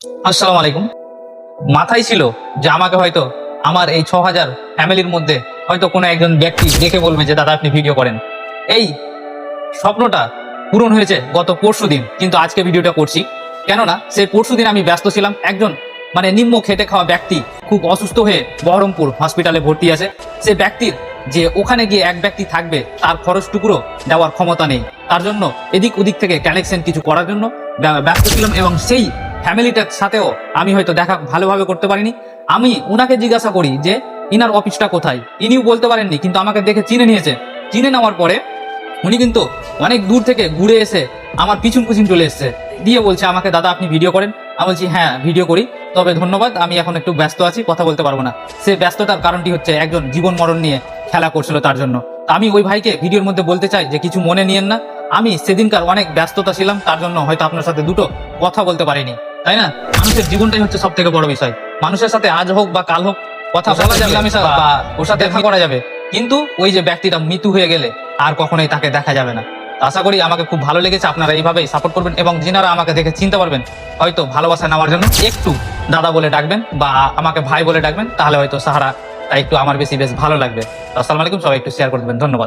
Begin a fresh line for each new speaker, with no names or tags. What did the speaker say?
আসসালামু আলাইকুম। মাথায় ছিল যে আমাকে হয়তো আমার এই ৬,০০০ ফ্যামিলির মধ্যে হয়তো কোনো একজন ব্যক্তি দেখে বলবে যে দাদা আপনি ভিডিও করেন। এই স্বপ্নটা পূরণ হয়েছে গত পরশুদিন, কিন্তু আজকে ভিডিওটা করছি কেননা সেই পরশুদিন আমি ব্যস্ত ছিলাম। একজন নিম্ন খেটে খাওয়া ব্যক্তি খুব অসুস্থ হয়ে বহরমপুর হসপিটালে ভর্তি আছে। সে ব্যক্তির যে ওখানে গিয়ে এক ব্যক্তি থাকবে তার খরচটুকুরো দেওয়ার ক্ষমতা নেই। তার জন্য এদিক ওদিক থেকে কালেকশন কিছু করার জন্য ব্যস্ত ছিলাম, এবং সেই ফ্যামিলিটার সাথেও আমি হয়তো দেখা ভালোভাবে করতে পারিনি। আমি ওনাকে জিজ্ঞাসা করি যে ইনার অফিসটা কোথায়, ইনিও বলতে পারেননি, কিন্তু আমাকে দেখে চিনে নিয়েছে। চিনে নেওয়ার পরে উনি কিন্তু অনেক দূর থেকে ঘুরে এসে আমার পিছন পিছন চলে এসছে, দিয়ে বলছে আমাকে দাদা আপনি ভিডিও করেন। আমি বলছি হ্যাঁ ভিডিও করি, তবে ধন্যবাদ আমি এখন একটু ব্যস্ত আছি, কথা বলতে পারবো না। সে ব্যস্ততার কারণটি হচ্ছে একজন জীবন মরণ নিয়ে খেলা করছিল তার জন্য। তা আমি ওই ভাইকে ভিডিওর মধ্যে বলতে চাই যে কিছু মনে নিয়েন না, আমি সেদিনকার অনেক ব্যস্ততা ছিলাম, তার জন্য হয়তো আপনার সাথে দুটো কথা বলতে পারিনি, তাই না? মানুষের জীবনটাই হচ্ছে সব থেকে বড় বিষয়। মানুষের সাথে আজ হোক বা কাল হোক কথা বলা যাবে, বা ওর সাথে দেখা করা যাবে, কিন্তু ওই যে ব্যক্তিটা মৃত্যু হয়ে গেলে আর কখনোই তাকে দেখা যাবে না। আশা করি আমাকে খুব ভালো লেগেছে, আপনারা এইভাবেই সাপোর্ট করবেন, এবং যিনারা আমাকে দেখে চিনতে পারবেন হয়তো ভালোবাসা নেওয়ার জন্য একটু দাদা বলে ডাকবেন বা আমাকে ভাই বলে ডাকবেন, তাহলে হয়তো সাহারা একটু আমার বেশ ভালো লাগবে। আসসালামু আলাইকুম, সবাই একটু শেয়ার করে দেবেন, ধন্যবাদ।